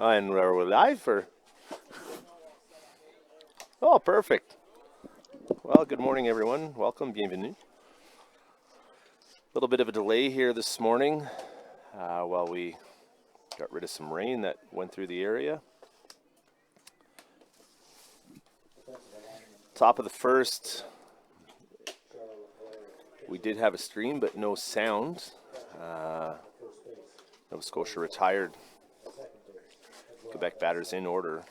And are we live or? Oh, perfect. Well, good morning, everyone. Welcome, bienvenue. A little bit of a delay here this morning while we got rid of some rain that went through the area. Top of the first, we did have a stream, but no sound. Nova Scotia retired. Quebec batters in order.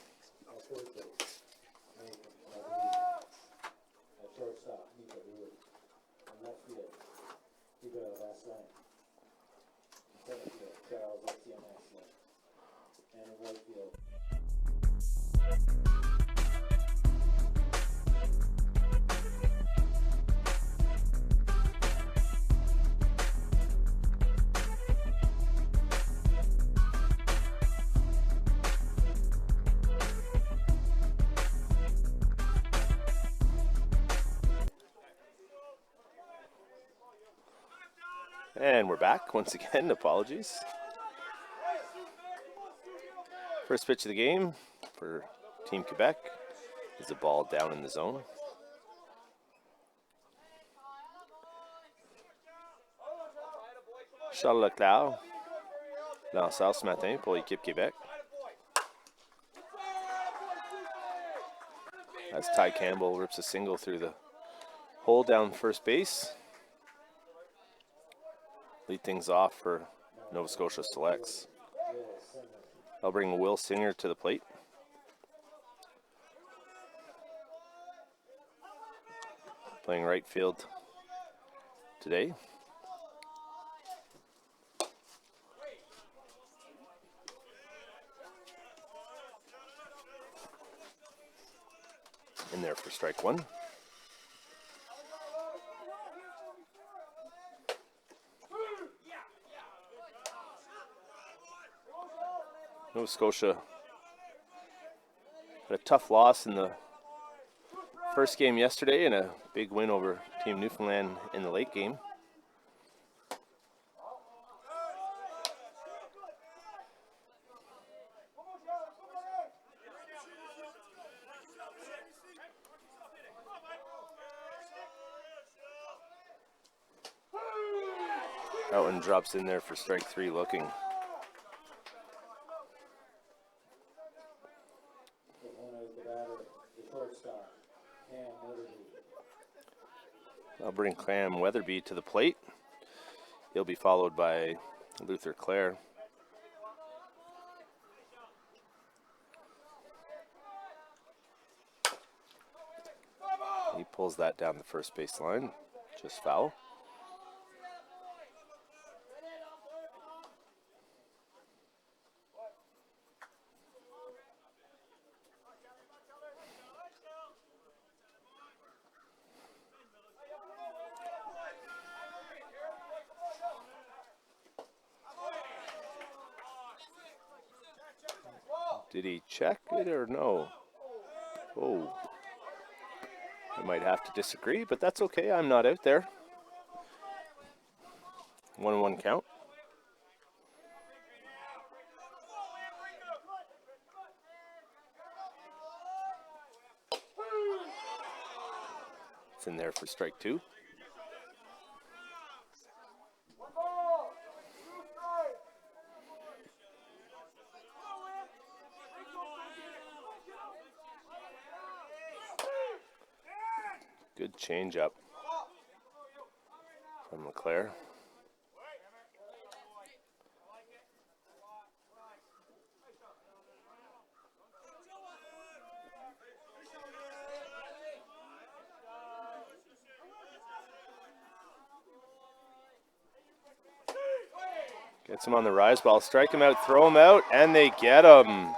And we're back once again. Apologies. First pitch of the game for Team Quebec is a ball down in the zone. Charles Leclerc, lanceur ce matin pour l'équipe Québec. As Ty Campbell rips a single through the hole down first base. Lead things off for Nova Scotia selects. I'll bring Will Singer to the plate. Playing right field today. In there for strike one. Nova Scotia had a tough loss in the first game yesterday and a big win over Team Newfoundland in the late game. That one drops in there for strike three looking. I'll bring Cam Weatherby to the plate. He'll be followed by Luther Clare. He pulls that down the first base line, just foul. Did he check it or no? Oh, I might have to disagree, but that's okay. I'm not out there. 1-1 count. It's in there for strike two. Good change-up from Leclerc. Gets him on the rise ball, strike him out, throw him out, and they get him.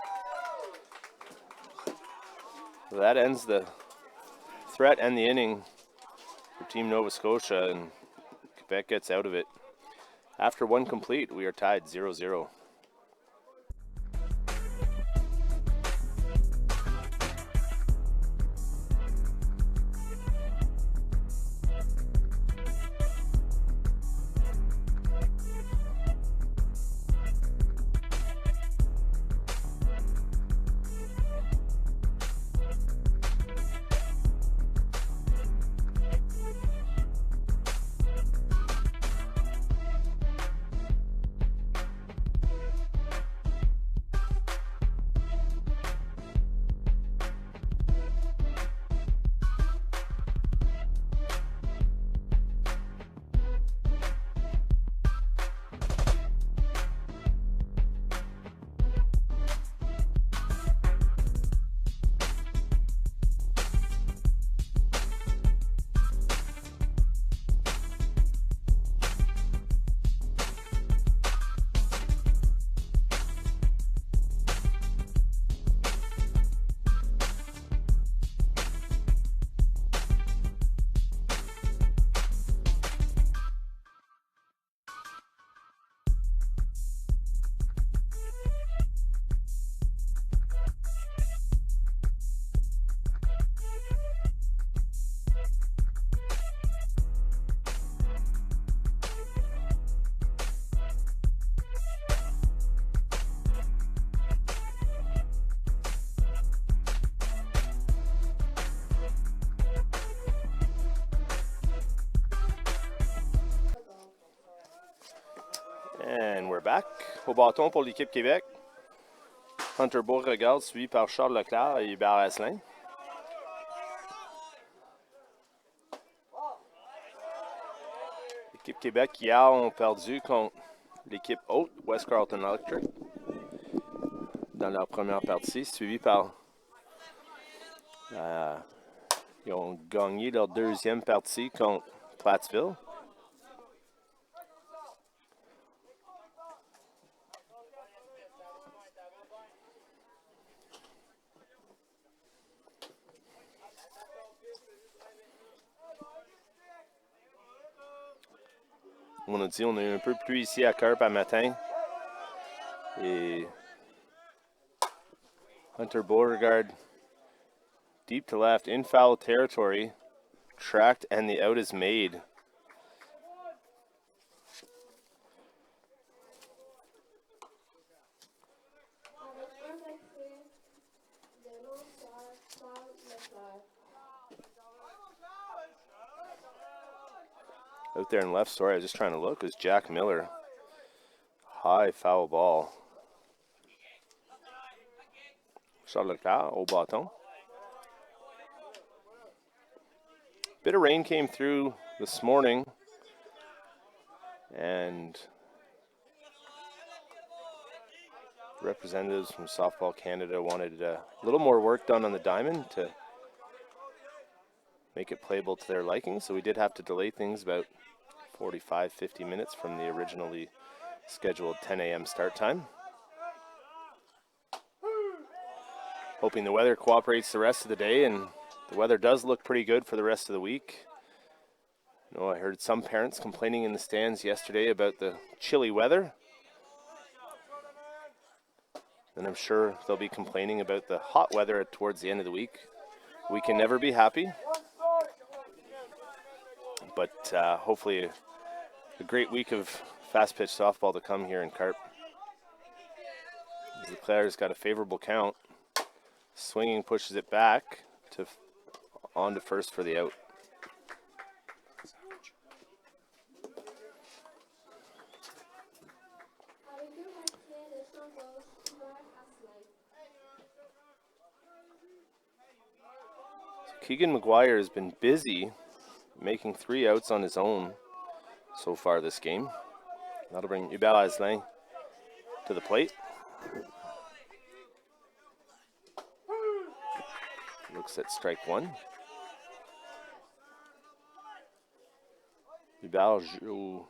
That ends the threat and the inning for Team Nova Scotia, and Quebec gets out of it. After one complete, we are tied 0-0. Québec. Au bâton pour l'équipe Québec. Hunter Beauregard, suivi par Charles Leclerc et Hubert Asselin. L'équipe Québec hier ont perdu contre l'équipe haute, West Carleton Electric, dans leur première partie, suivi par... ils ont gagné leur deuxième partie contre Plattsville. On a dit on a eu un peu de pluie ici à Carp à matin. Et Hunter Beauregard, deep to left, in foul territory, tracked, and the out is made. Out there in left, sorry, I was just trying to look, was Jack Miller. High foul ball. Charles Leclerc au bâton. Bit of rain came through this morning, and representatives from Softball Canada wanted a little more work done on the diamond to make it playable to their liking, so we did have to delay things about 45-50 minutes from the originally scheduled 10 a.m. start time. Hoping the weather cooperates the rest of the day, and the weather does look pretty good for the rest of the week. You know, I heard some parents complaining in the stands yesterday about the chilly weather, and I'm sure they'll be complaining about the hot weather towards the end of the week. We can never be happy, but hopefully a great week of fast-pitch softball to come here in Carp. Leclerc's got a favorable count. Swinging pushes it back to on to first for the out. Keegan McGuire has been busy making 3 outs on his own so far this game. That'll bring Hubert Asselin to the plate. Looks at strike one. Hubert joue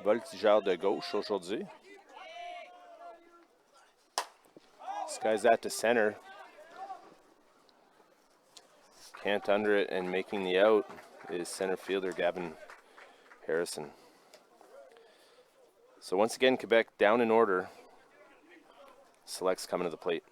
voltigeur de gauche aujourd'hui. Skies that to center. Can't under it, and making the out is center fielder Gavin Harrison. So once again, Quebec down in order. Selects coming to the plate.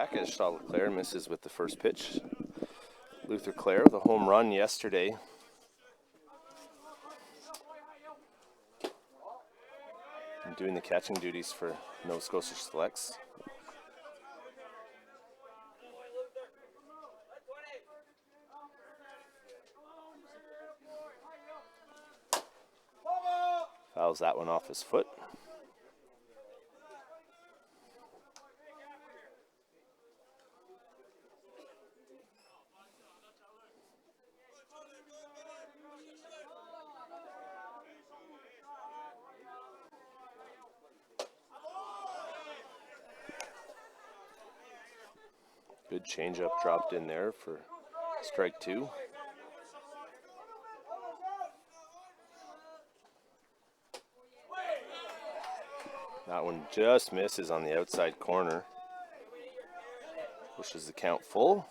back as Charlotte Claire misses with the first pitch. Luther Claire with a home run yesterday. And doing the catching duties for Nova Scotia Selects. Fouls that one off his foot. Good changeup dropped in there for strike two. That one just misses on the outside corner. Pushes the count full.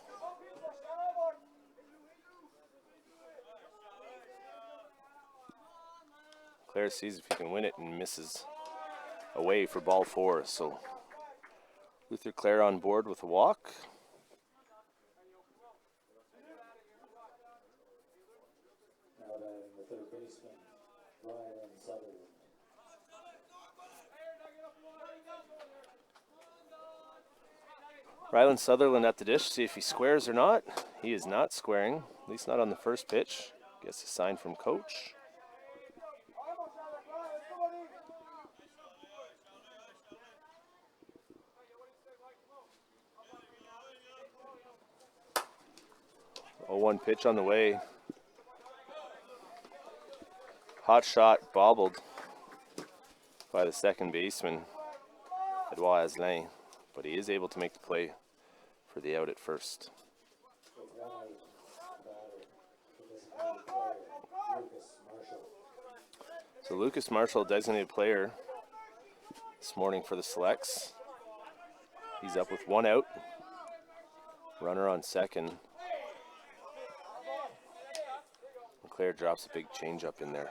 Claire sees if he can win it and misses away for ball four. So Luther Claire on board with a walk. The third baseman, Rylan Sutherland. Rylan Sutherland at the dish, see if he squares or not. He is not squaring, at least not on the first pitch. Gets a sign from coach. Oh, 1 pitch on the way. Hot shot bobbled by the second baseman, Edouard Asselin, but he is able to make the play for the out at first. So Lucas Marshall, designated player this morning for the Selects. He's up with 1 out. Runner on second. And Claire drops a big changeup in there.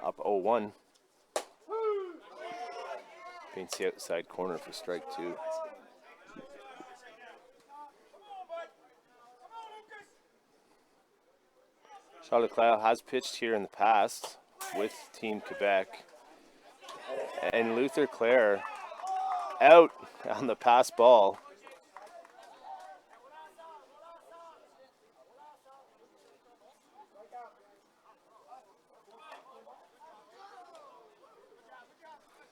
Up 0-1. Paints the outside corner for strike two. Charlotte Claire has pitched here in the past with Team Quebec. And Luther Claire out on the pass ball.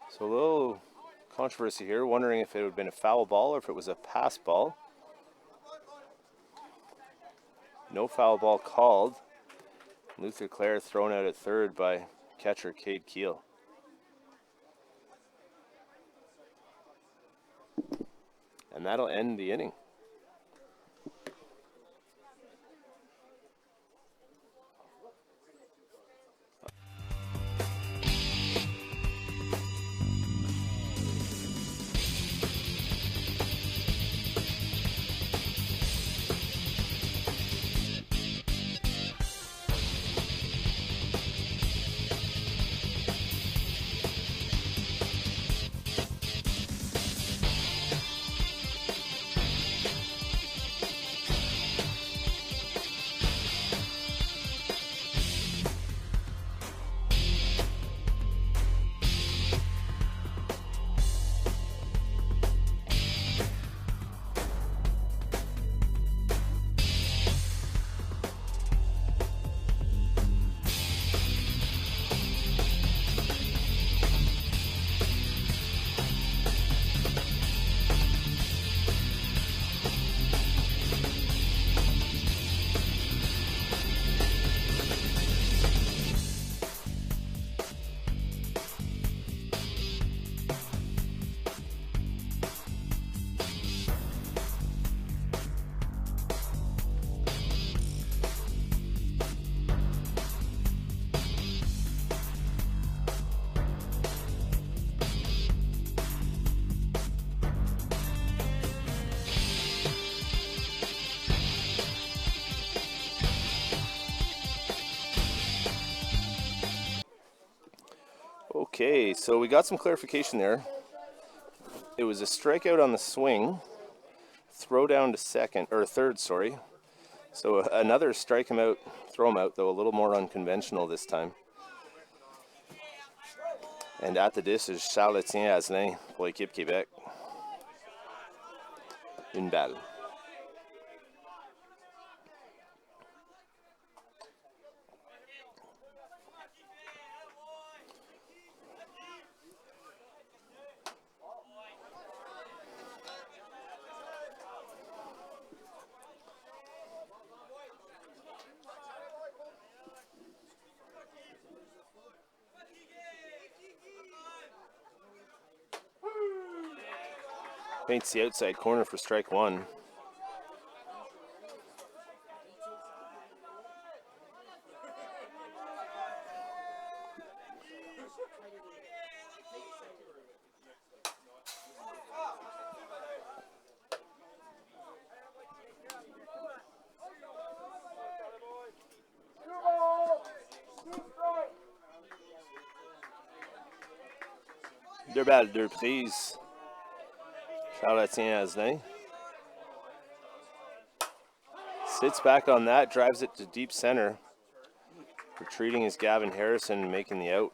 So a little controversy here, wondering if it would have been a foul ball or if it was a pass ball. No foul ball called. Luther Claire thrown out at third by catcher Cade Keel. And that'll end the inning. Okay, so we got some clarification there. It was a strikeout on the swing, throw down to second, or third, sorry. So another strike him out, throw him out, though a little more unconventional this time. And at the disc is Charles-Étienne Asselin pour l'équipe Québec. Une balle. Paints the outside corner for strike one. Deux balles, deux prises. Charles-Étienne Asselin sits back on that, drives it to deep center. Retreating is Gavin Harrison, making the out.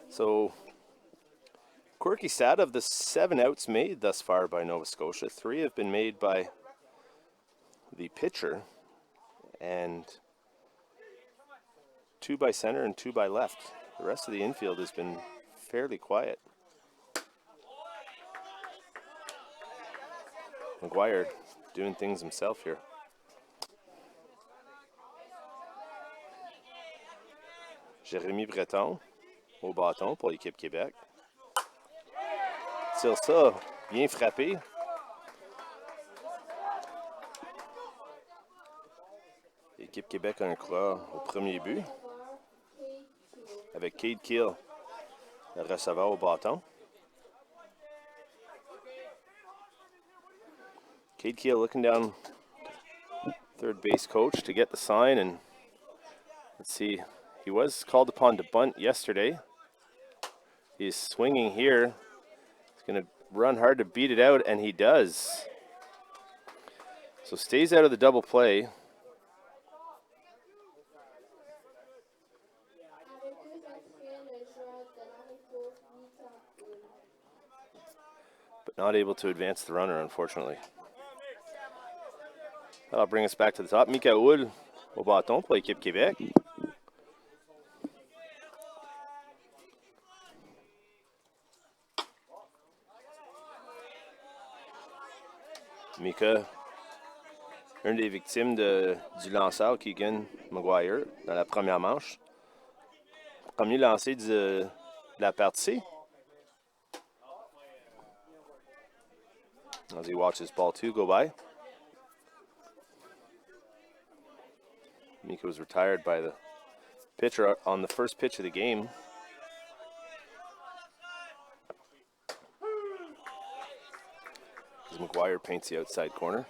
So, quirky stat, of the 7 outs made thus far by Nova Scotia, 3 have been made by the pitcher, and 2 by center and 2 by left. The rest of the infield has been fairly quiet. McGuire doing things himself here. Jérémy Breton au bâton pour l'équipe Québec. Tire ça, bien frappé. L'équipe Québec a un coureur au premier but. Avec Cade Keel, le receveur au bâton. Cade Keel looking down third base coach to get the sign, and let's see, he was called upon to bunt yesterday. He's swinging here. He's going to run hard to beat it out, and he does. So stays out of the double play. But not able to advance the runner, unfortunately. That'll bring us back to the top. Mika Houle au bâton pour l'équipe Québec. Mika, une des victimes du lanceur Keegan Maguire dans la première manche. Premier lancé de la partie. As he watches ball 2 go by. Mika was retired by the pitcher on the first pitch of the game. As McGuire paints the outside corner.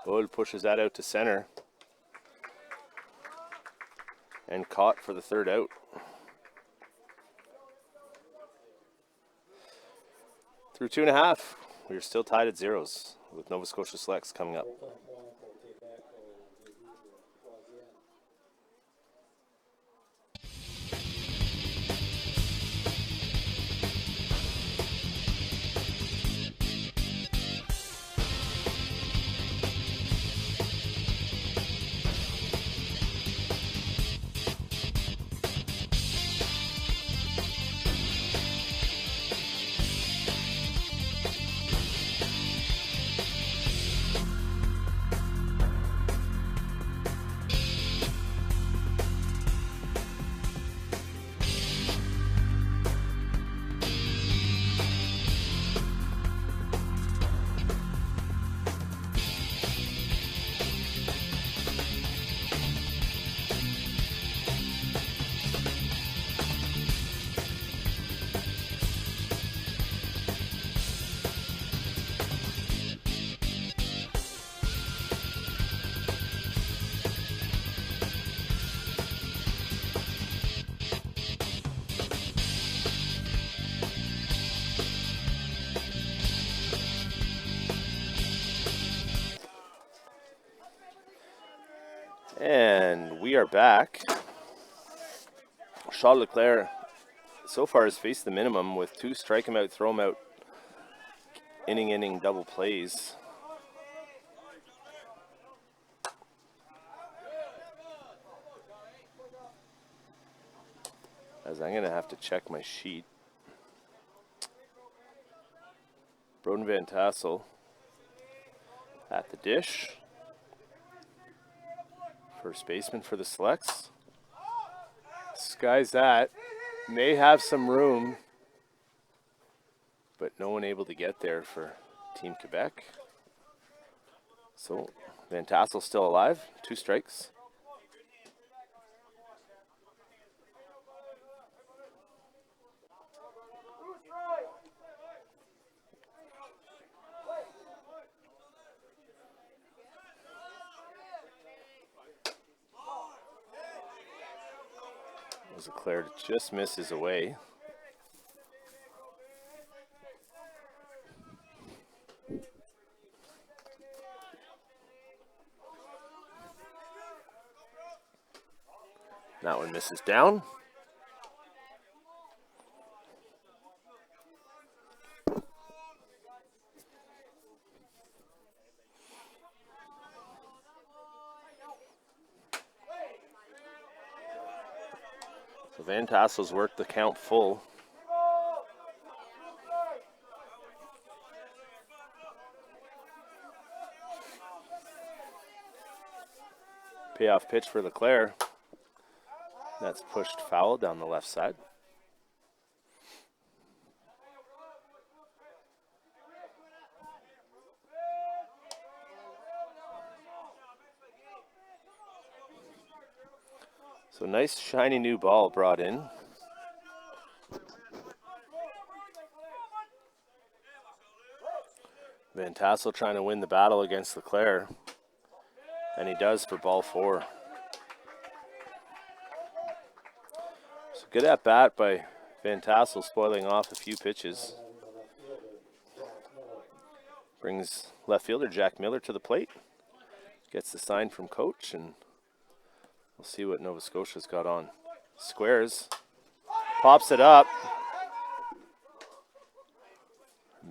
Bull pushes that out to center. And caught for the third out. Through 2.5, we're still tied at zeros with Nova Scotia Selects coming up. And we are back. Charles Leclerc so far has faced the minimum with 2 strike him out, throw him out, inning double plays. As I'm going to have to check my sheet. Broden Van Tassel at the dish. First baseman for the Selects. Skies that. May have some room, but no one able to get there for Team Quebec. So Van Tassel still alive, 2 strikes. Leclerc just misses away. That one misses down. So Van Tassel's worked the count full. Payoff pitch for Leclerc. That's pushed foul down the left side. So nice shiny new ball brought in. Van Tassel trying to win the battle against Leclerc. And he does for ball 4. So good at bat by Van Tassel, spoiling off a few pitches. Brings left fielder Jack Miller to the plate. Gets the sign from coach, and we'll see what Nova Scotia's got on. Squares. Pops it up.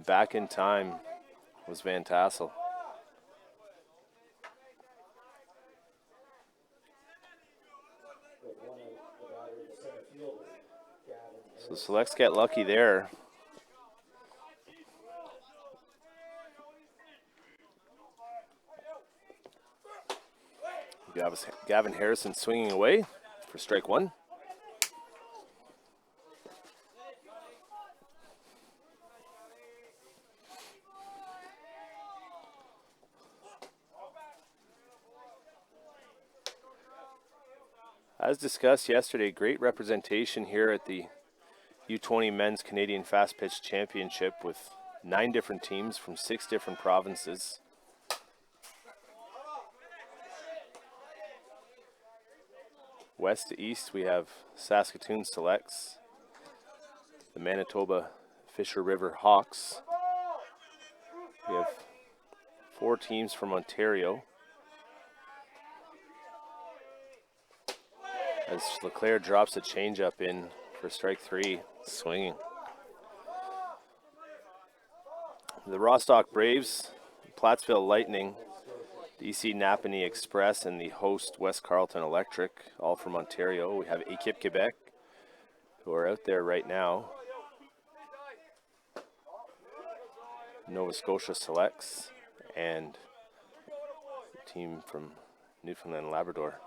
Back in time was Van Tassel. So Selects get lucky there. Gavin Harrison swinging away for strike 1. As discussed yesterday, great representation here at the U20 Men's Canadian Fast Pitch Championship with 9 different teams from 6 different provinces. West to east, we have Saskatoon Selects, the Manitoba Fisher River Hawks. We have 4 teams from Ontario. As Leclerc drops a changeup in for strike 3, swinging. The Rostock Braves, Plattsville Lightning, DC Napanee Express, and the host West Carleton Electric, all from Ontario. We have Équipe Québec, who are out there right now. Nova Scotia Selects, and a team from Newfoundland and Labrador.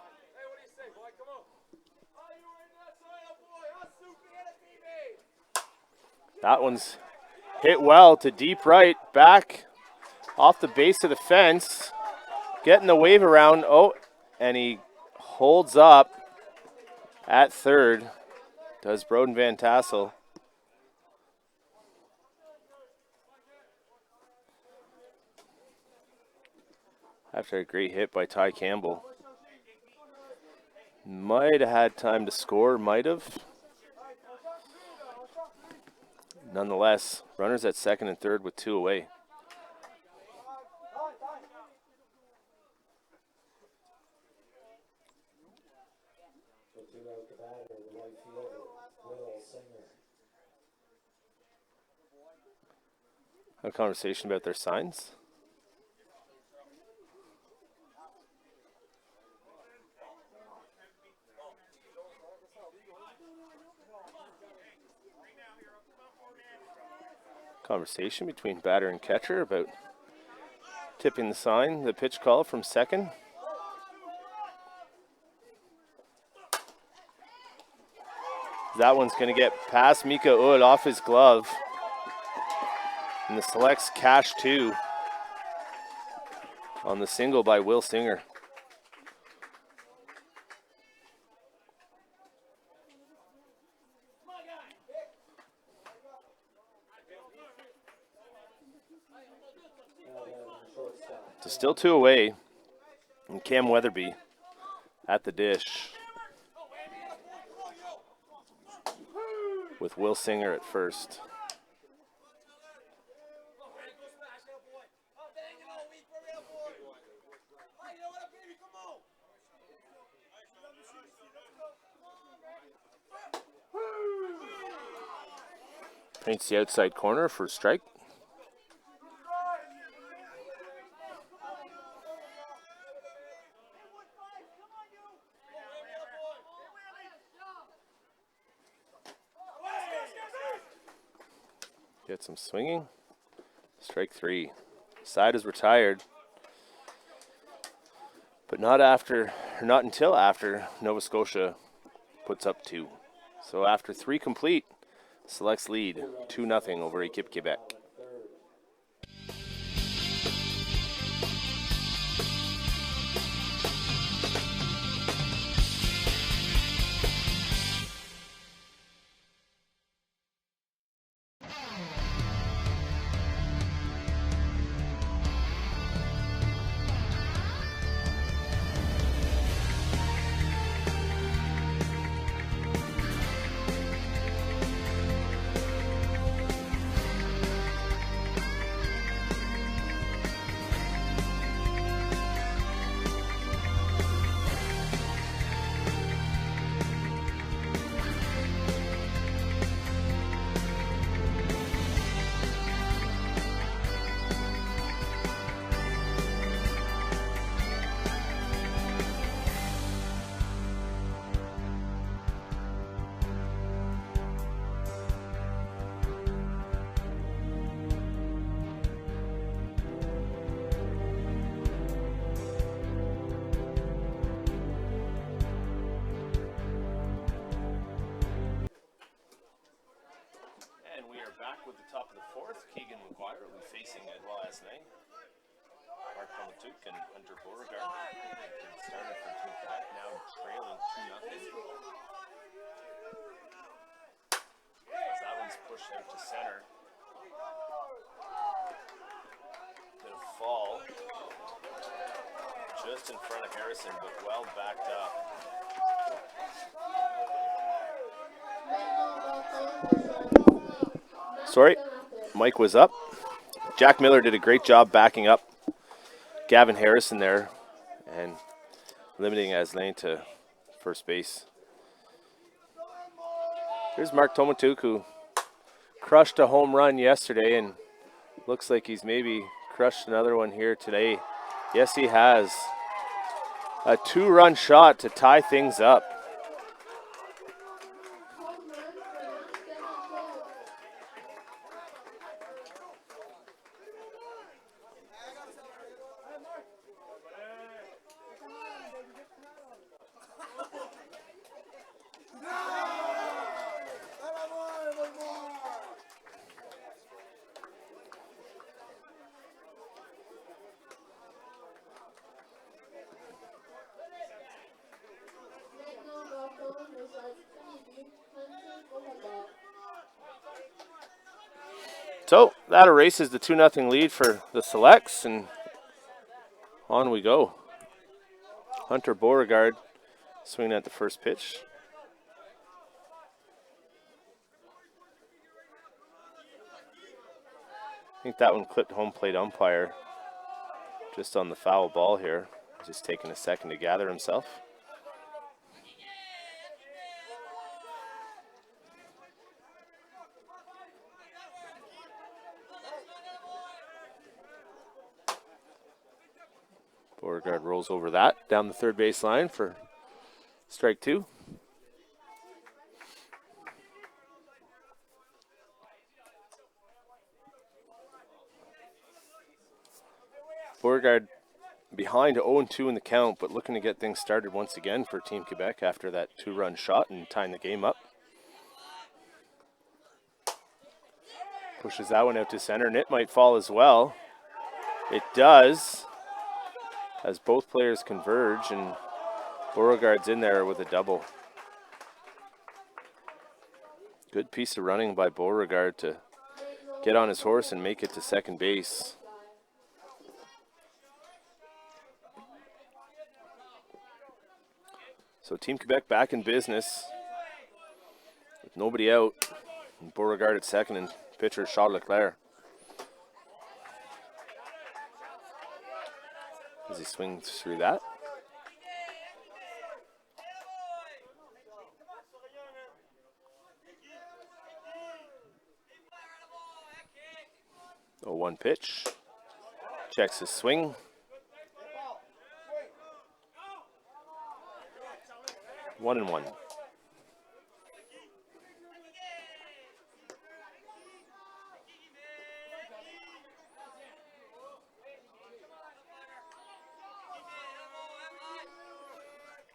That one's hit well to deep right, back off the base of the fence. Getting the wave around. Oh, and he holds up at third. Does Broden Van Tassel. After a great hit by Ty Campbell. Might have had time to score, might have. Nonetheless, runners at second and third with 2 away. The two-out the batter, the right fielder, Will Singer. A conversation about their signs. Conversation between batter and catcher about tipping the sign, the pitch call from second. That one's going to get past Mika Ud off his glove. And the Selects cash two on the single by Will Singer. So still two away. And Cam Weatherby at the dish with Will Singer at first. Paints the outside corner for a strike. Get some swinging. Strike three. Side is retired. But not until after Nova Scotia puts up two. So after three complete, Selects lead 2-0 over Équipe Québec. Back with the top of the fourth, Keegan McGuire will be facing Edouard Asselin. Mark Tomatuk and Hunter Beauregard started for Team Quebec, now trailing 2-0. As that one's pushed out to center. Bit of fall. Just in front of Harrison, but well backed up. Sorry, Mike was up. Jack Miller did a great job backing up Gavin Harrison there and limiting Asselin to first base. Here's Mark Tomatuk, who crushed a home run yesterday and looks like he's maybe crushed another one here today. Yes, he has. A two-run shot to tie things up. So that erases the 2-0 lead for the Selects, and on we go. Hunter Beauregard swinging at the first pitch. I think that one clipped home plate umpire just on the foul ball here. Just taking a second to gather himself. Beauregard rolls over that down the third base line for strike 2. Beauregard behind 0-2 in the count, but looking to get things started once again for Team Quebec after that 2-run shot and tying the game up. Pushes that one out to center, and it might fall as well. It does, as both players converge, and Beauregard's in there with a double. Good piece of running by Beauregard to get on his horse and make it to second base. So Team Quebec back in business with nobody out. And Beauregard at second and pitcher Charles Leclerc. As he swings through that. Oh, 1 pitch. Checks his swing. 1-1.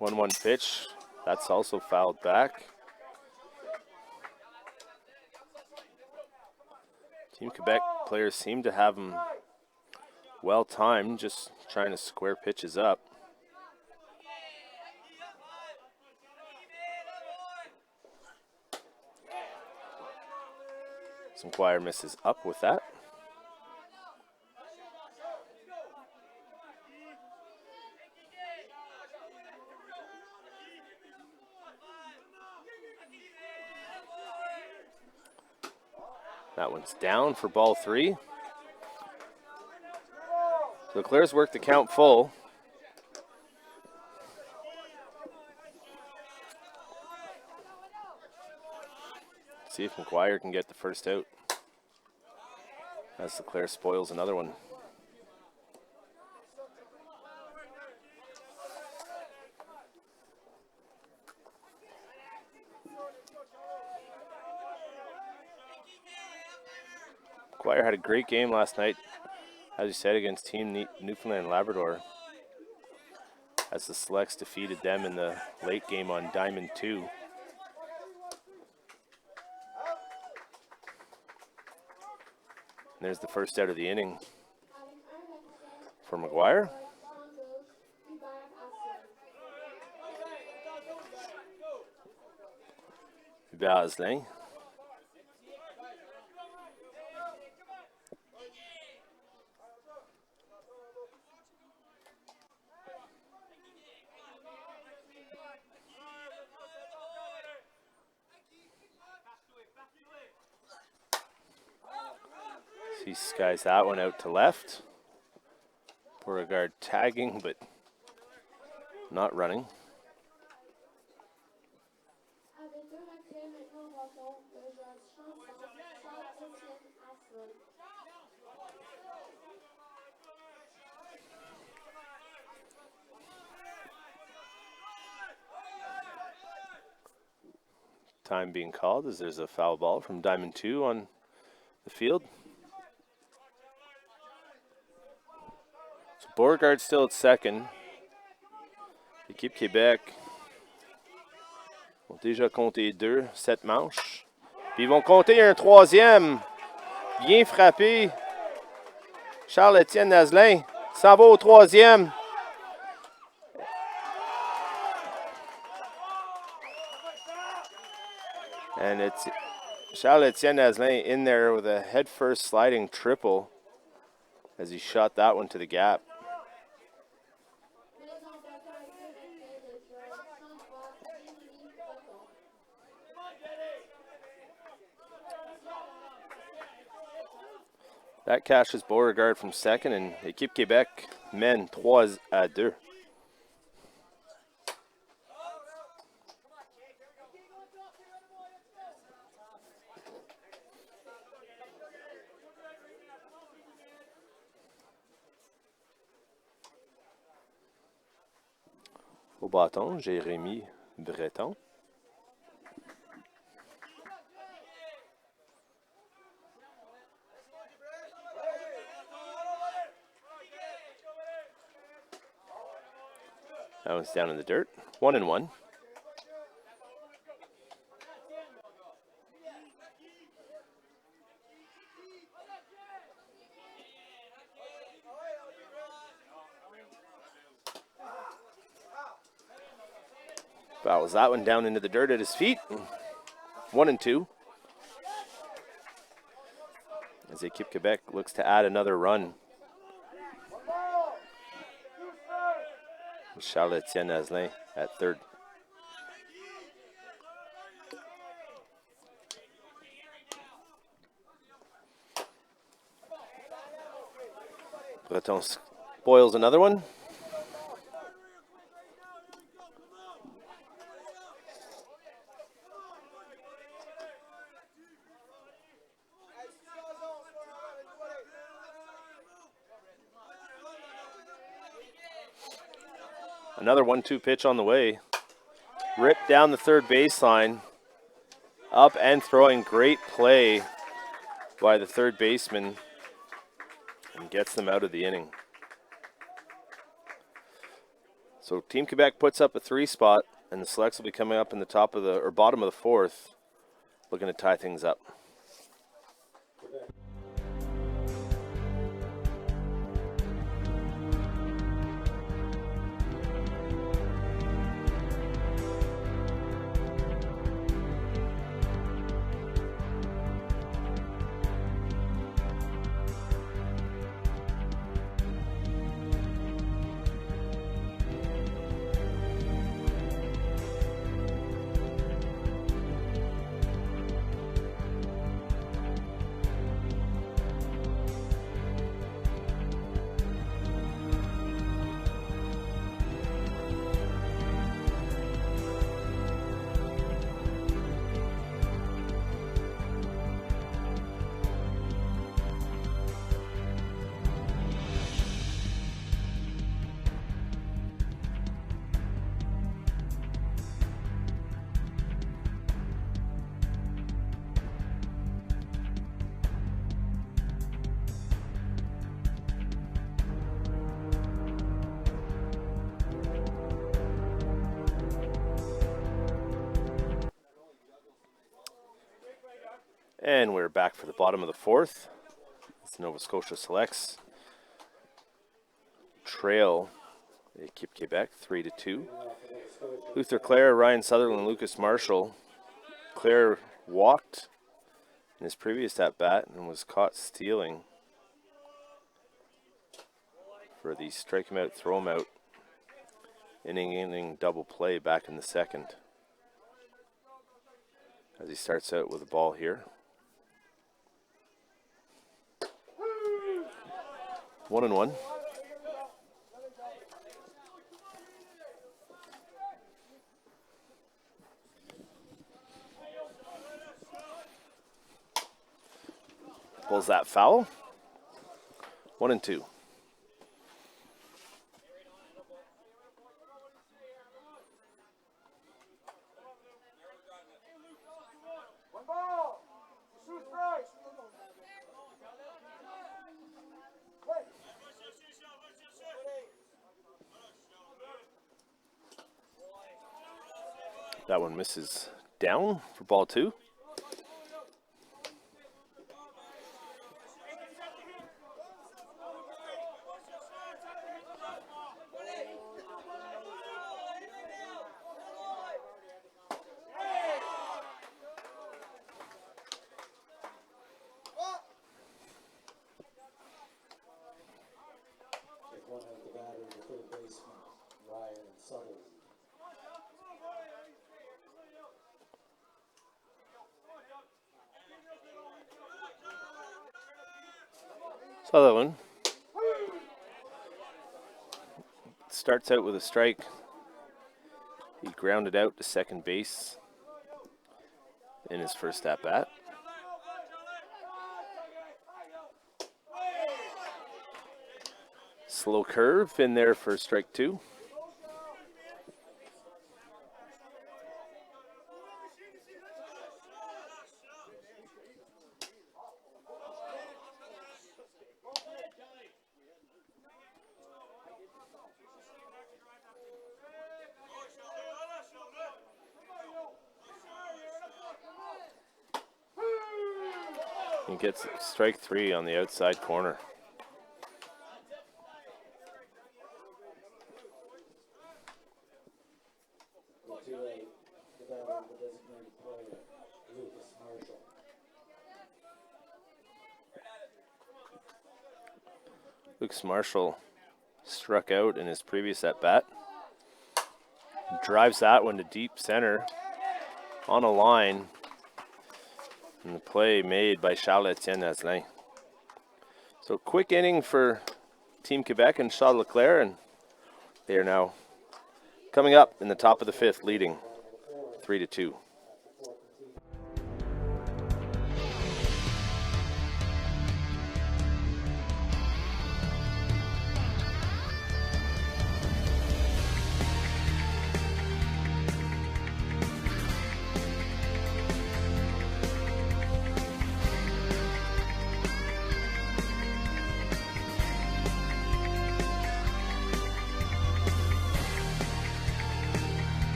One pitch. That's also fouled back. Team Quebec players seem to have him well timed, just trying to square pitches up. McGuire misses up with that. That one's down for ball 3. Leclerc's worked the count full. See if McGuire can get the first out. As Leclerc spoils another one. McGuire had a great game last night, as you said, against Team Newfoundland and Labrador, as the Selects defeated them in the late game on Diamond 2. And there's the first out of the inning for McGuire. Basley. He skies that one out to left. Beauregard tagging, but not running. Time being called as there's a foul ball from Diamond 2 on the field. So Beauregard still at second. L'équipe Québec ont déjà compté 7 manches. Puis ils vont compter un troisième. Bien frappé. Charles-Étienne Nazelin s'en va au troisième. And it's Charles-Étienne Nazelin in there with a head-first sliding triple as he shot that one to the gap. That cashes Beauregard from second, and Équipe Québec mène 3-2. Au bâton, Jérémy Breton. That one's down in the dirt. 1-1. Fouls that one down into the dirt at his feet. 1-2. As Équipe Quebec looks to add another run. Charles-Étienne Asselin at third. Breton spoils another one. Another 1-2 pitch on the way. Ripped down the third baseline. Up and throwing. Great play by the third baseman. And gets them out of the inning. So Team Quebec puts up a 3 spot, and the Selects will be coming up in the top of the, or bottom of the fourth, looking to tie things up. And we're back for the bottom of the fourth. It's Nova Scotia Selects trail Équipe Quebec 3-2. Luther Clare, Ryan Sutherland, Lucas Marshall. Clare walked in his previous at-bat and was caught stealing for the strike him out, throw him out inning double play back in the second. As he starts out with the ball here. 1-1. Pulls that foul. 1-2. That one misses down for ball 2. Take one out the batter, the third baseman, Ryan Sutherland. Sutherland starts out with a strike. He grounded out to second base in his first at-bat. Slow curve in there for strike 2. He gets strike 3 on the outside corner. The 2-8, the battle of the designated player, Lucas Marshall. Lucas Marshall struck out in his previous at bat. Drives that one to deep center on a line. And the play made by Charles-Étienne Asselin. So quick inning for Team Quebec and Charles Leclerc, and they are now coming up in the top of the 5th, leading 3-2.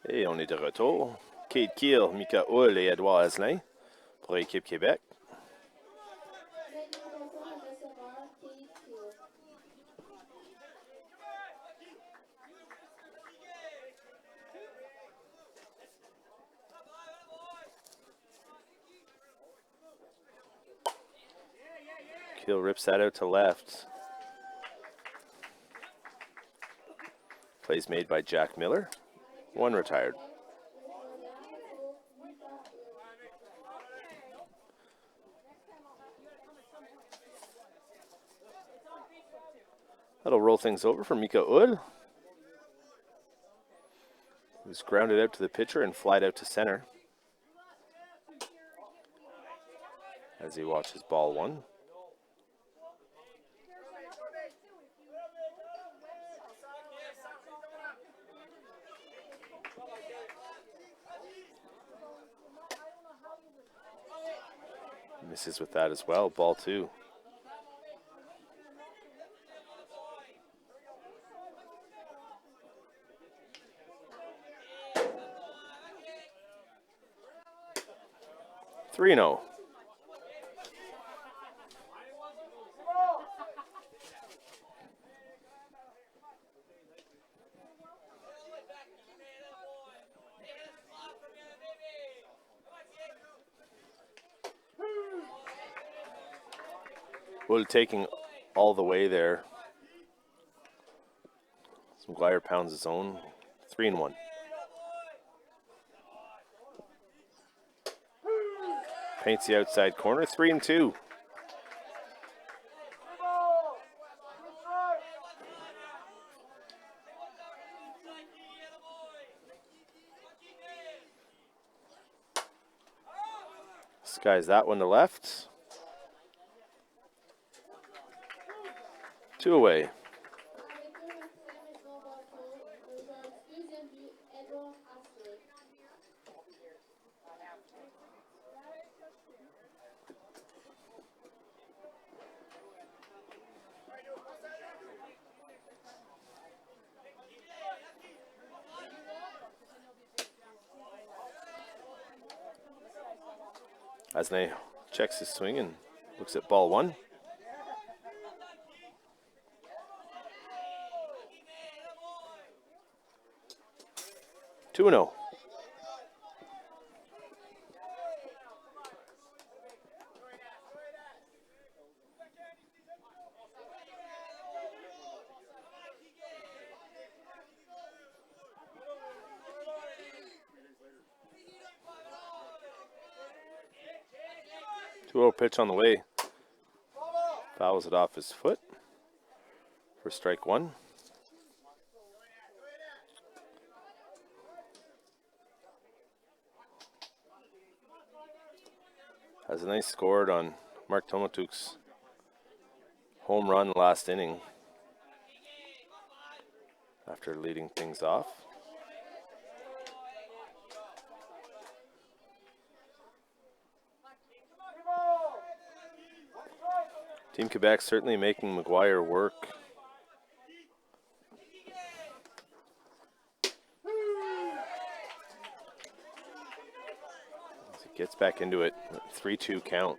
Et on est de retour. Kate Keel, Mika Hull et Edouard Asselin pour l'équipe Québec. Keel rips that out to left. Plays made by Jack Miller. 1 retired. That'll roll things over for Mika Hull, who's grounded out to the pitcher and flied out to center as he watches ball 1. Misses with that as well, ball 2. Three 0. Wood taking all the way there. McGuire pounds his own. 3-1. Paints the outside corner. 3-2. Skies that one to left. 2 away. Asne checks his swing and looks at ball 1. Two 2-0. 2-0 pitch on the way. Fouls it off his foot for strike one. Has a nice scored on Mark Tomatuk's home run last inning after leading things off. Team Quebec certainly making McGuire work. As he gets back into it, 3-2 count.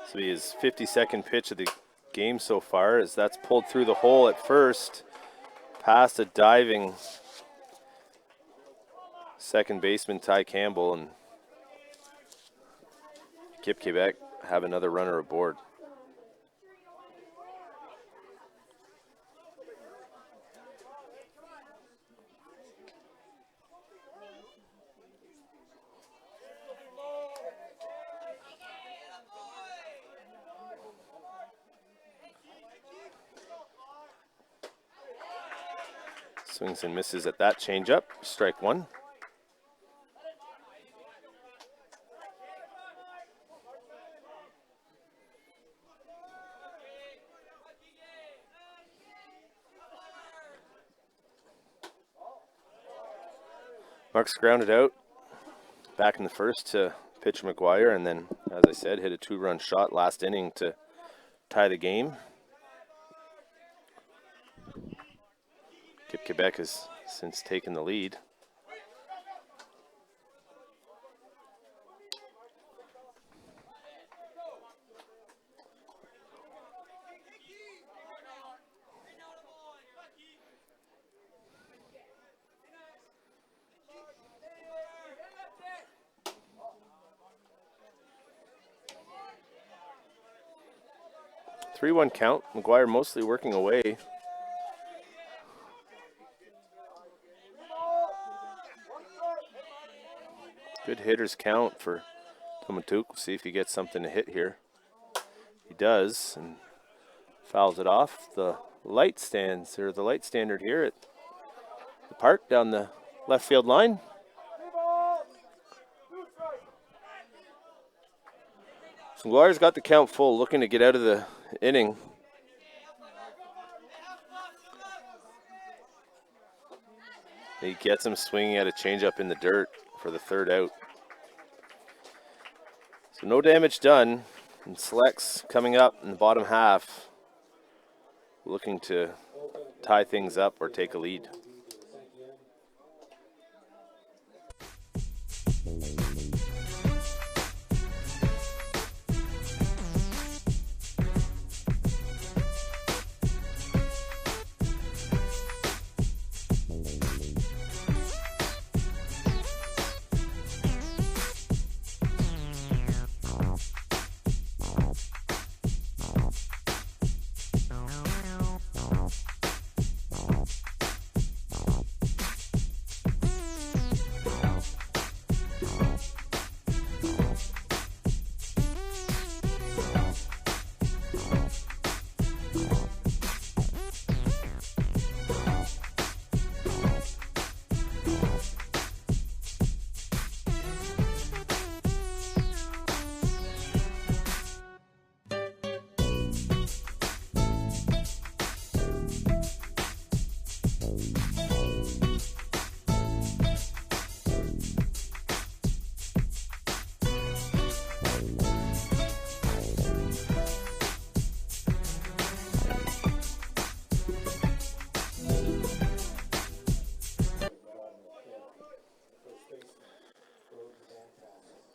This will be his 52nd pitch of the game so far, as that's pulled through the hole at first, past a diving second baseman Ty Campbell, and Kip Quebec have another runner aboard. Swings and misses at that changeup. Strike one. Mark's grounded out back in the first to pitch McGuire, and then, as I said, hit a 2-run shot last inning to tie the game. Kip Quebec has since taken the lead. Three-one count. McGuire mostly working away. Good hitter's count for Tomatuk. We'll see if he gets something to hit here. He does, and fouls it off the light stands, or the light standard here at the park down the left field line. So McGuire's got the count full, looking to get out of the inning. He gets him swinging at a changeup in the dirt for the third out. So no damage done, and Selects coming up in the bottom half, looking to tie things up or take a lead.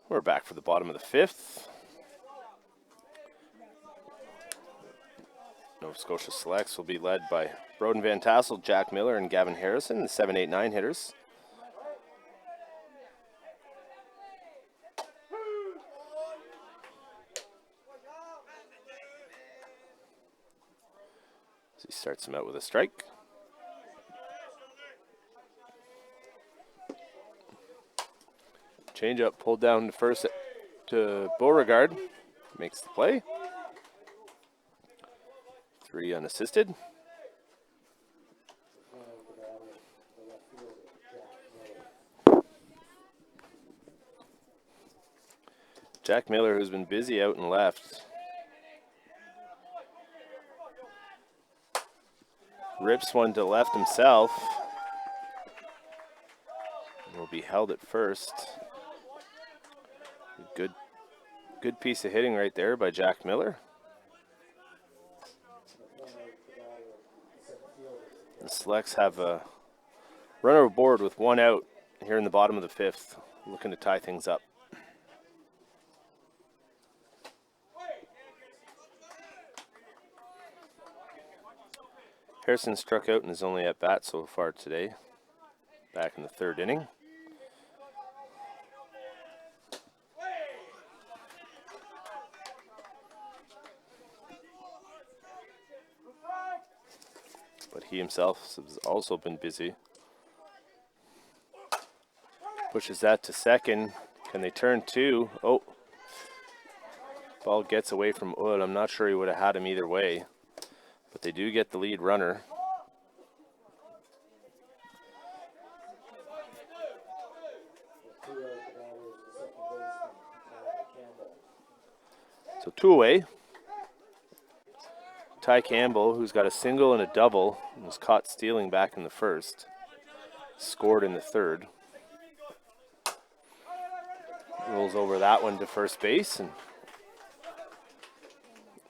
We're back for the bottom of the fifth. Nova Scotia Selects will be led by Broden Van Tassel, Jack Miller, and Gavin Harrison, the 7, 8, 9 hitters. As he starts him out with a strike. Change up, pulled down to first to Beauregard. Makes the play. 3 unassisted. Jack Miller, who's been busy out and left. Rips one to left himself. Will be held at first. Good piece of hitting right there by Jack Miller. The Selects have a runner aboard with 1 out here in the bottom of the 5th, looking to tie things up. Harrison struck out in his only at bat so far today, back in the 3rd inning. But he himself has also been busy. Pushes that to second. Can they turn 2? Oh. Ball gets away from Wood. I'm not sure he would have had him either way. But they do get the lead runner. So 2 away. Ty Campbell, who's got a single and a double, was caught stealing back in the 1st. Scored in the 3rd. Rolls over that one to first base, and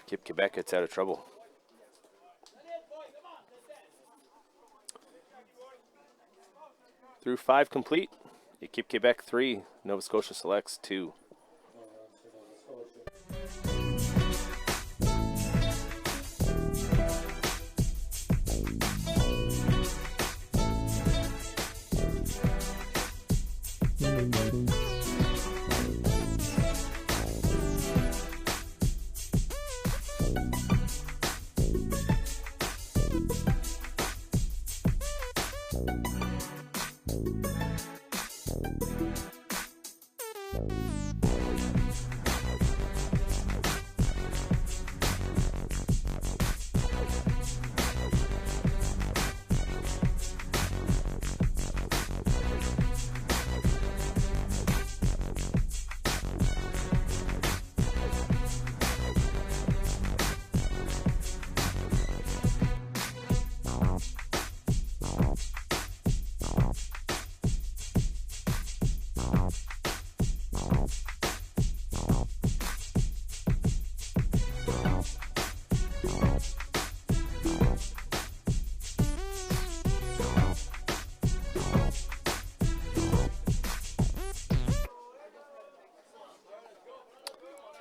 Kip Quebec gets out of trouble. Through 5 complete. Kip Quebec 3, Nova Scotia Selects 2.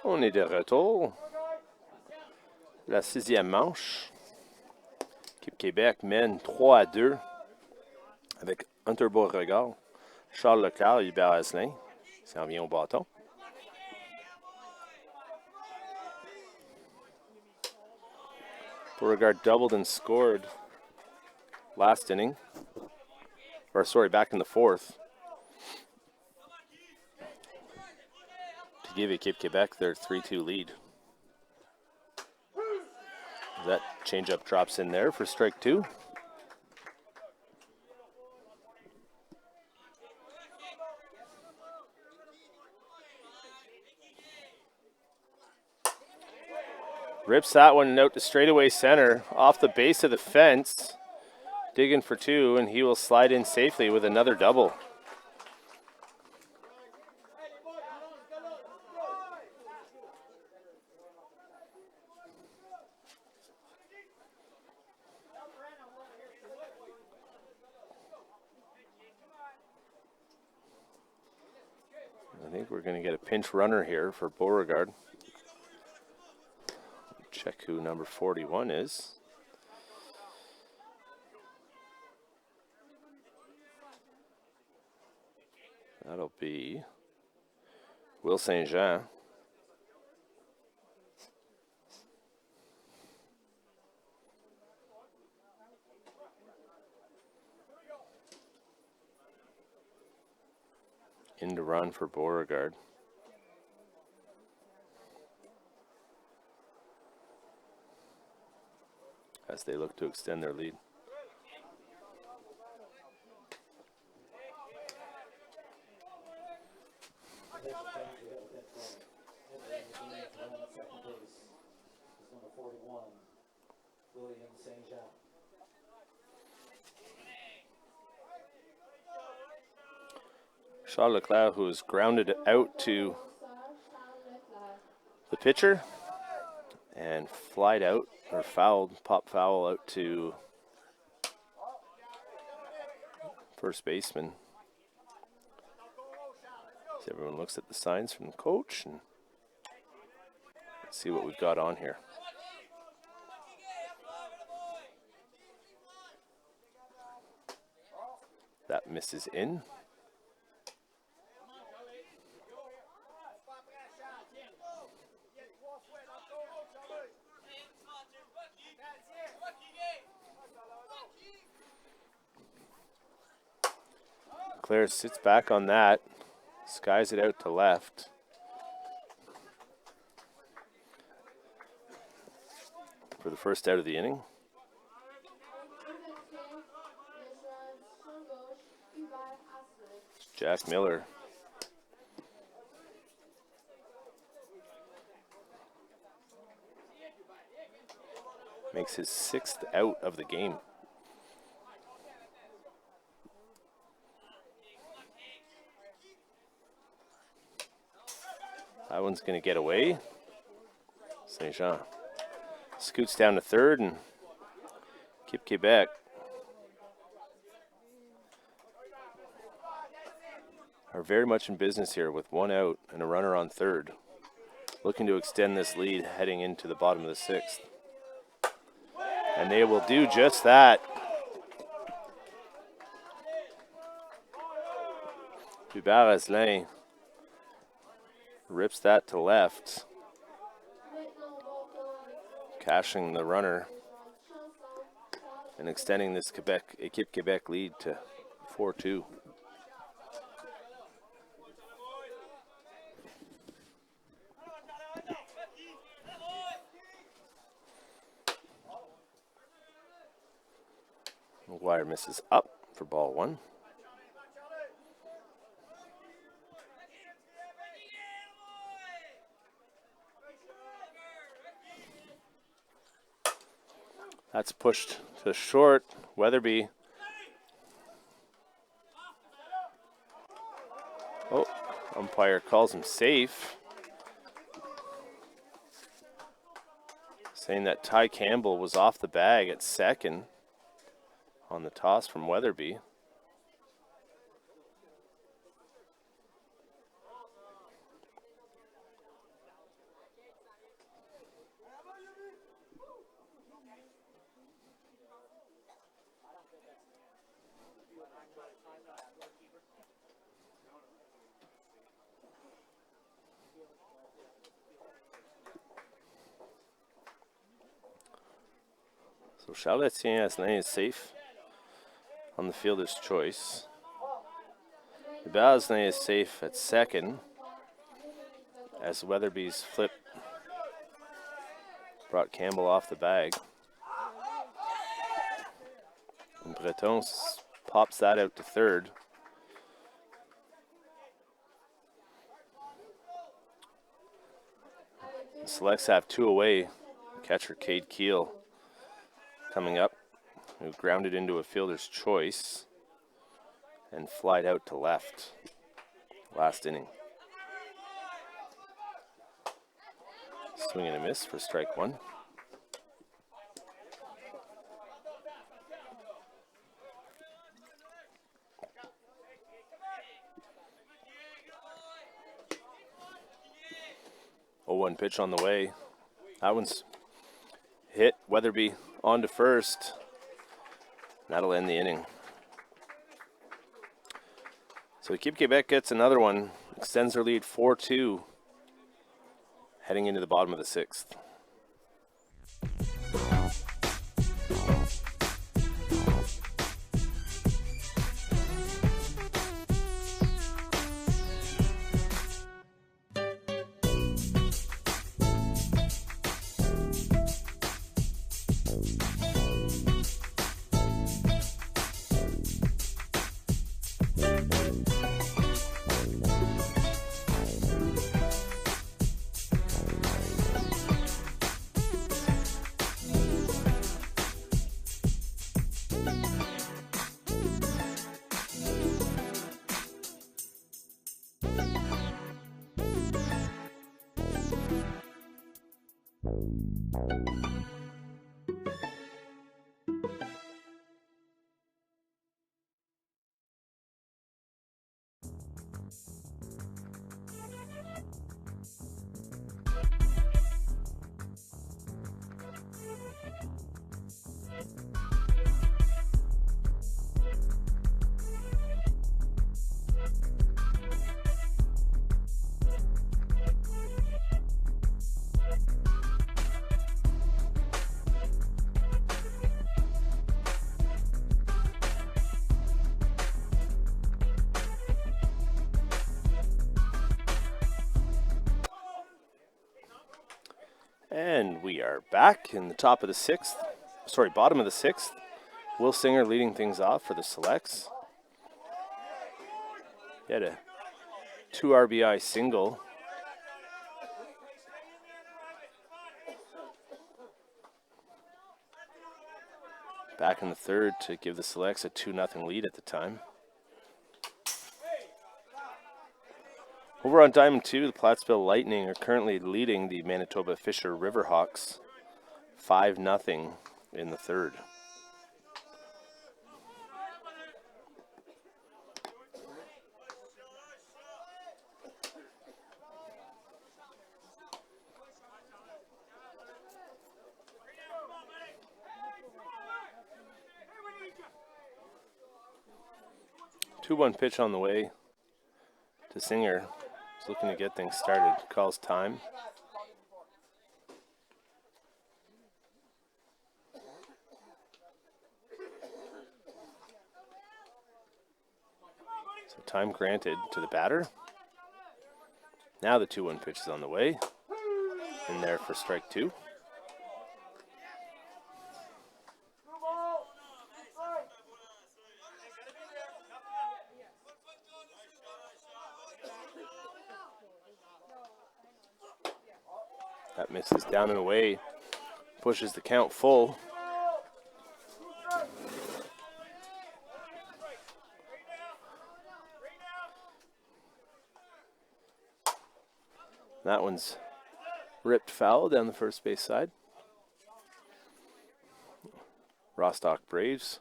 On est de retour. La 6e manche. Équipe Québec mène 3-2 avec Hunter Beauregard, Charles Leclerc et Hubert Asselin. Il s'en vient au bâton. Beauregard doubled and scored last inning. Or sorry, back in the 4th. To give Équipe Québec their 3-2 lead. That changeup drops in there for strike 2. Rips that one out to straightaway center off the base of the fence. Digging for 2, and he will slide in safely with another double. I think we're going to get a pinch runner here for Beauregard. Check who number 41 is. That'll be Will St. Jean. in to run for Beauregard. As they look to extend their lead. Charles Leclerc, who is grounded out to the pitcher and flied out, or fouled, pop foul out to first baseman. So everyone looks at the signs from the coach and let's see what we've got on here. That misses in. Claire sits back on that, skies it out to left. For the first out of the inning. Jack Miller. Makes his 6th out of the game. That one's going to get away. St. Jean scoots down to third and keep Quebec. Are very much in business here with 1 out and a runner on third. Looking to extend this lead heading into the bottom of the 6th. And they will do just that. Dubar-Aslin rips that to left, cashing the runner and extending this Équipe Québec lead to 4-2. McGuire misses up for ball 1. That's pushed to short. Weatherby. Oh, umpire calls him safe. Saying that Ty Campbell was off the bag at second on the toss from Weatherby. So Charles-Étienne is safe on the fielder's choice. Dubar-Aslin is safe at second as Weatherby's flip brought Campbell off the bag. And Breton pops that out to third. The Selects have 2 away. Catcher Cade Keel coming up, who grounded into a fielder's choice and flied out to left last inning. Swing and a miss for strike 1. Oh, 1 pitch on the way. That one's hit. Weatherby on to first. That'll end the inning. So Équipe Québec gets another one, extends their lead 4-2, heading into the bottom of the 6th. And we are back in the top of the sixth. Sorry, bottom of the sixth. Will Singer leading things off for the Selects. He had a 2 RBI single. Back in the third to give the Selects a 2-0 lead at the time. Over on Diamond 2, the Plattsville Lightning are currently leading the Manitoba Fisher Riverhawks 5-0 in the third. Two-one pitch on the way to Singer. He's looking to get things started. Calls time. So time granted to the batter. Now the 2-1 pitch is on the way. In there for strike two. That misses down and away. Pushes the count full. That one's ripped foul down the first base side. Rostock Braves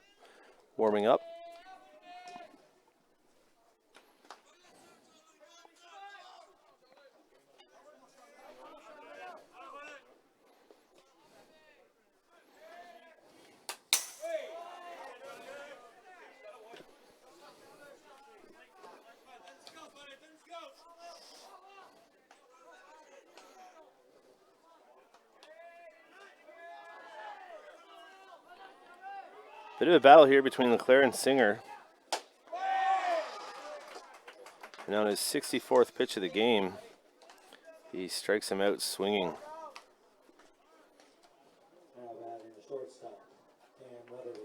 warming up. Bit of a battle here between LeClaire and Singer. And on his 64th pitch of the game, he strikes him out swinging. Now batting the shortstop, Cam Weatherby.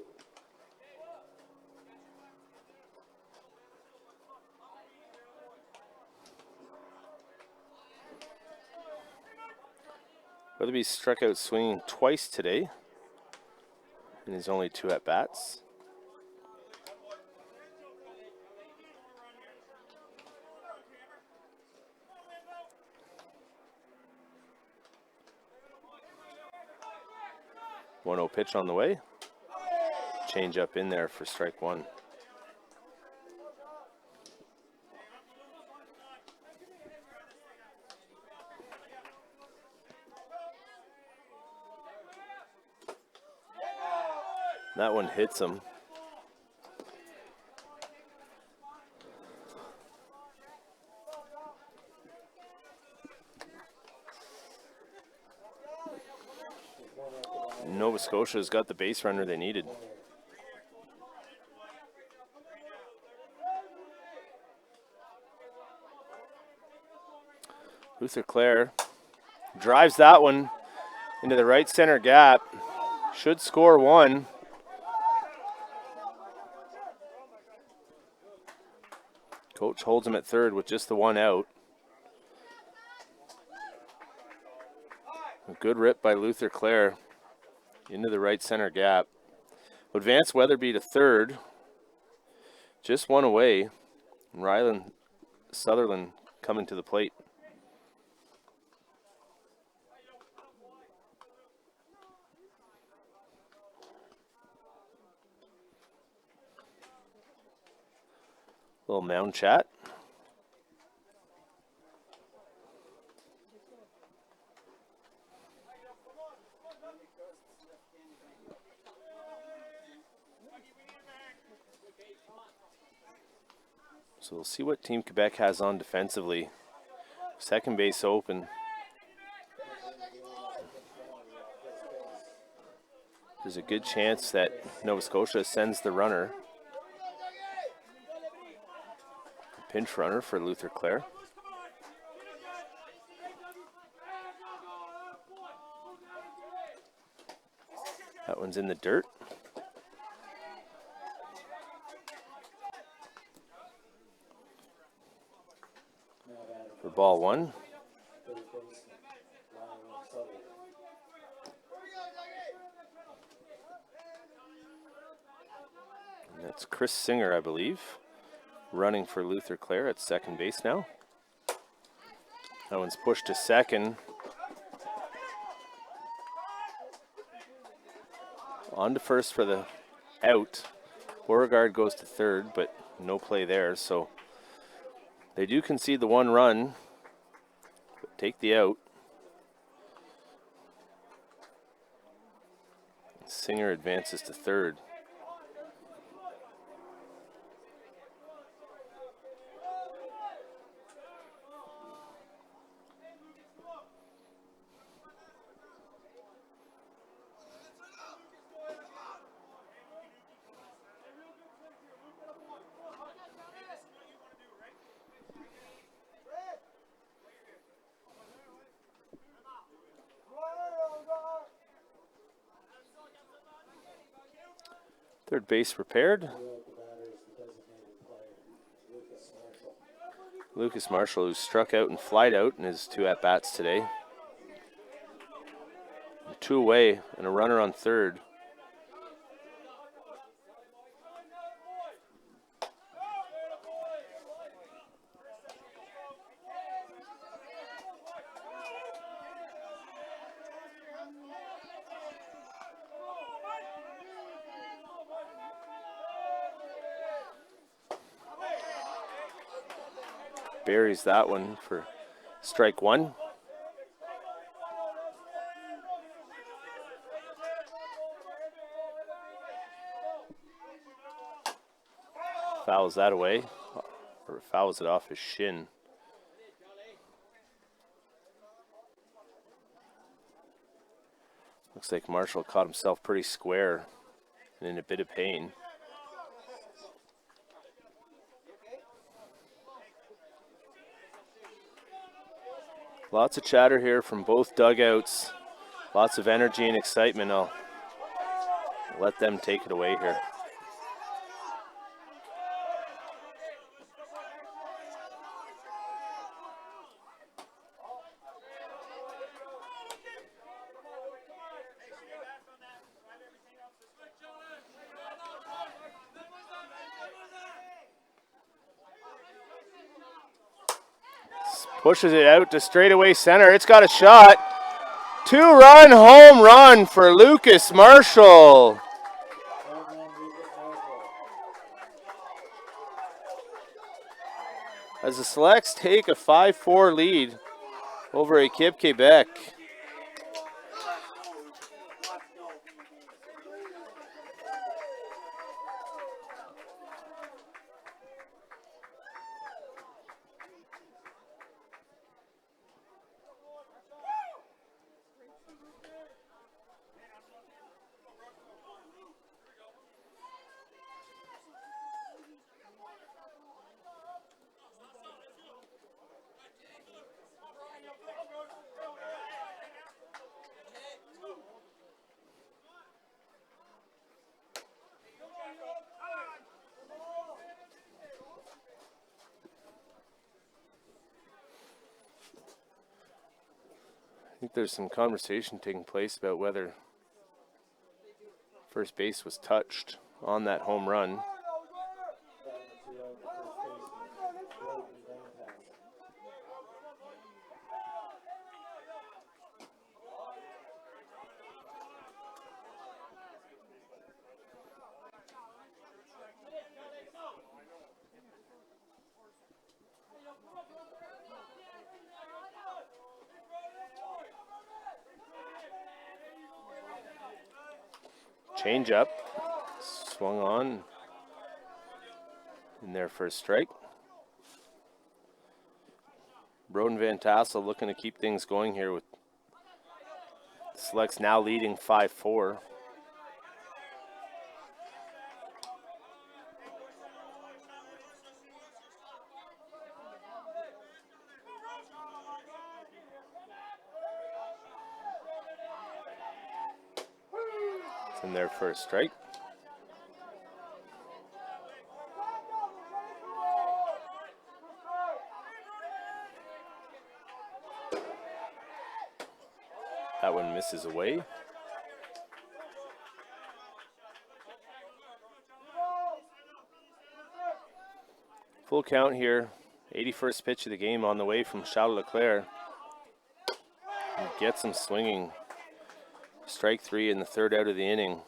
Weatherby struck out swinging twice today in his only 2 at-bats. One 0 pitch on the way. Change up in there for strike one. That one hits him. Nova Scotia's got the base runner they needed. Luther Clare drives that one into the right center gap. should score one. Coach holds him at third with just the one out. A good rip by Luther Clare into the right center gap. Advance Weatherby to third. Just one away. And Ryland Sutherland coming to the plate. Little mound chat. So we'll see what Team Quebec has on defensively. Second base open. There's a good chance that Nova Scotia sends the runner. Pinch runner for Luther Clare. That one's in the dirt. For ball one. And that's Chris Singer, I believe, running for Luther Clare at second base now. That one's pushed to second. On to first for the out. Beauregard goes to third, but no play there, so they do concede the one run, but take the out. Singer advances to third. Third base repaired. Lucas Marshall, who struck out and flied out in his two at-bats today. Two away and a runner on third. Buries that one for strike one. Fouls that away, or fouls it off his shin. Looks like Marshall caught himself pretty square and in a bit of pain. Lots of chatter here from both dugouts. Lots of energy and excitement. I'll let them take it away here. Pushes it out to straightaway center. It's got a shot. Two-run home run for Lucas Marshall. As the Selects take a 5-4 lead over Équipe Québec. I think there's some conversation taking place about whether first base was touched on that home run. Change up, swung on, in there for a strike. Broden Van Tassel looking to keep things going here with Selects now leading 5-4. It's in there for a strike. That one misses away. Full count here. 81st pitch of the game on the way from Charles Leclerc. He gets him swinging. Strike three in the third out of the inning.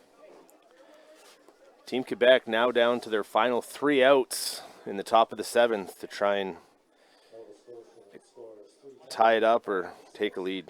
Team Quebec now down to their final 3 outs in the top of the 7th to try and tie it up or take a lead.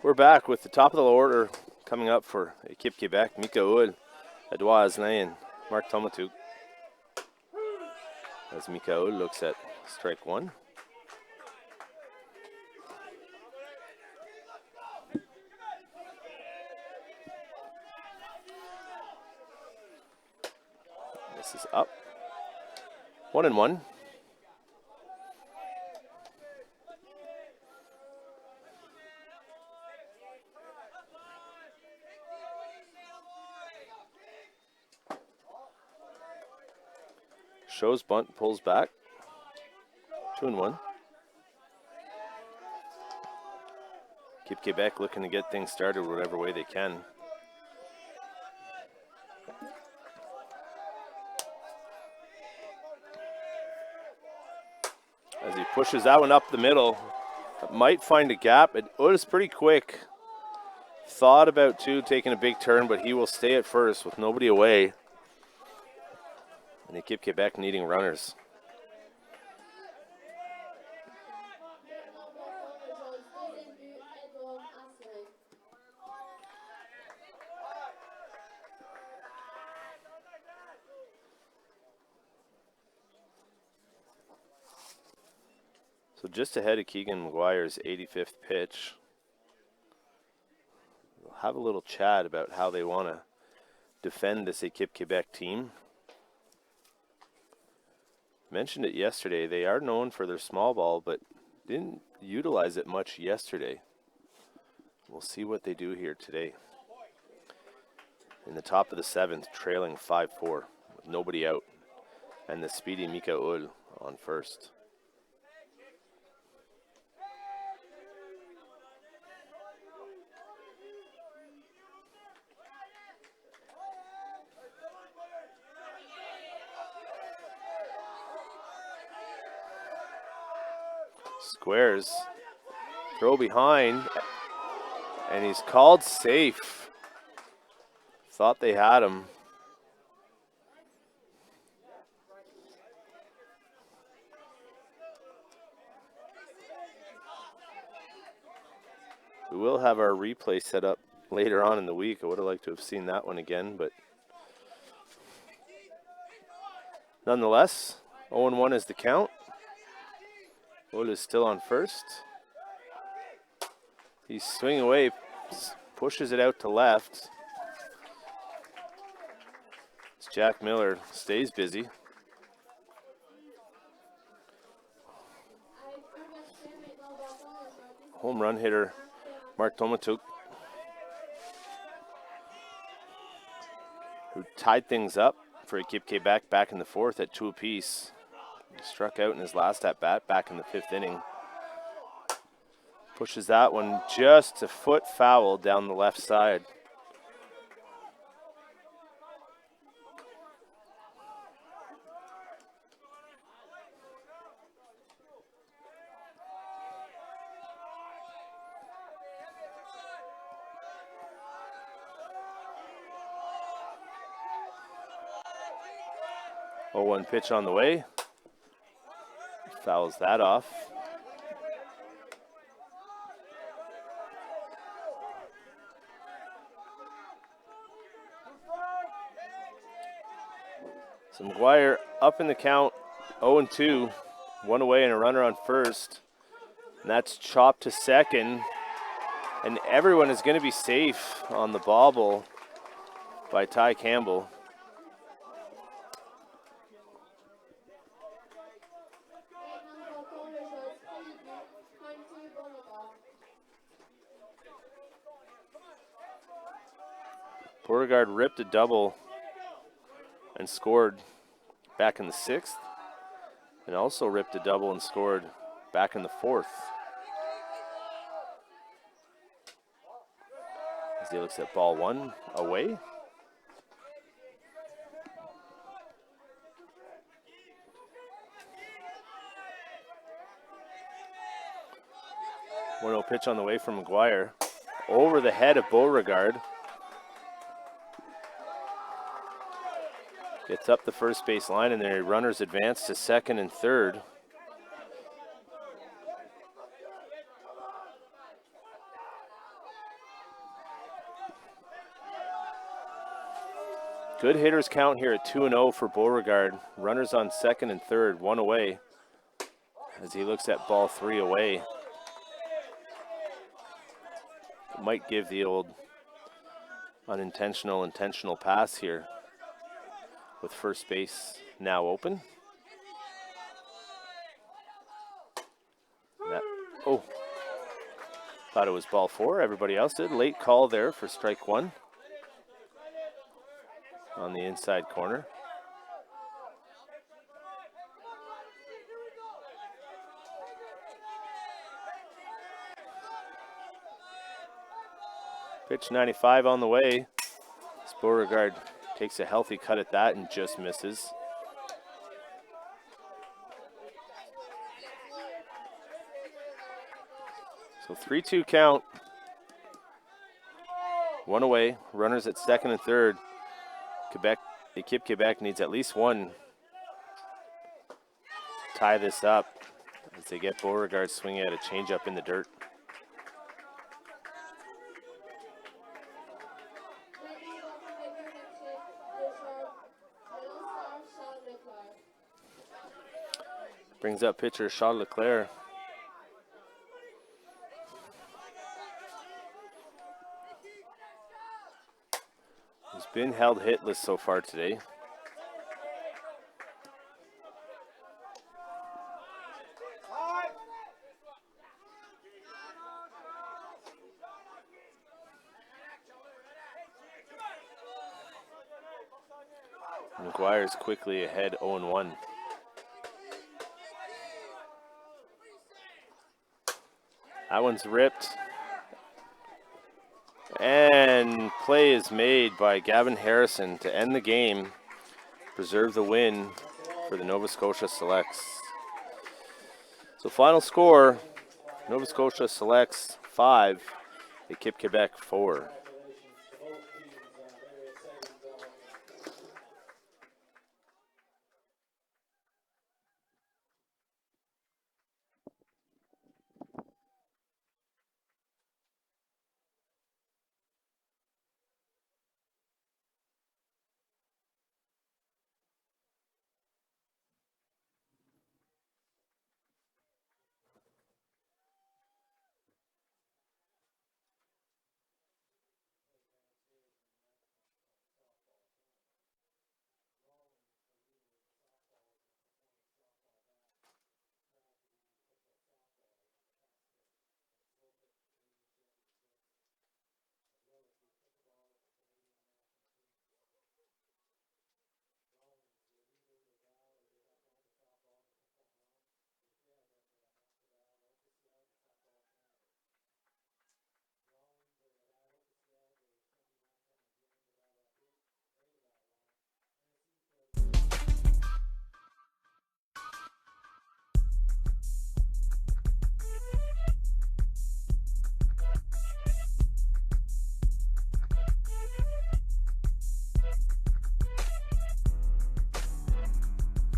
We're back with the top of the order coming up for Équipe Québec. Mika Hood, Edouard Asselin, and Mark Tomatuk. As Mika Hood looks at strike one. This is up. 1-1. Shows bunt, pulls back. 2-1. Keep Quebec looking to get things started whatever way they can. As he pushes that one up the middle, it might find a gap. It was pretty quick. Thought about taking a big turn, but he will stay at first with nobody away. And they keep Quebec needing runners. So just ahead of Keegan McGuire's 85th pitch. We'll have a little chat about how they want to defend this Équipe Québec team. Mentioned it yesterday. They are known for their small ball, but didn't utilize it much yesterday. We'll see what they do here today. In the top of the 7th, trailing 5-4 with nobody out. and the speedy Mika Ul on first. Squares. Throw behind. And he's called safe. Thought they had him. We will have our replay set up later on in the week. I would have liked to have seen that one again, but nonetheless, 0-1 is the count. Wood is still on first. He's swinging away, pushes it out to left. Jack Miller stays busy. Home run hitter Mark Tomatuk, who tied things up for Ekip back in the fourth at 2 apiece. He struck out in his last at bat back in the 5th inning. Pushes that one just a foot foul down the left side. Oh, 1 pitch on the way. Fouls that off. So McGuire up in the count, 0-2, 1 away and a runner on first. And that's chopped to second. And everyone is going to be safe on the bobble by Ty Campbell. Beauregard ripped a double and scored back in the 6th, and also ripped a double and scored back in the 4th. As he looks at ball 1 away. One 0 pitch on the way from McGuire. Over the head of Beauregard. Gets up the first base line, and their runners advance to second and third. Good hitters count here at 2-0 for Beauregard. Runners on second and third, 1 away. As he looks at ball 3 away. It might give the old intentional pass here, with first base now open. Thought it was ball 4. Everybody else did. Late call there for strike 1 on the inside corner. Pitch 95 on the way. Beauregard takes a healthy cut at that and just misses. So 3-2 count. 1 away. Runners at second and third. Quebec needs at least 1 to tie this up as they get Beauregard swinging at a changeup in the dirt. Brings up pitcher Charles Leclerc. He's been held hitless so far today. McGuire's quickly ahead 0-1. That one's ripped. And play is made by Gavin Harrison to end the game, preserve the win for the Nova Scotia Selects. So final score, Nova Scotia Selects 5, they keep Quebec 4.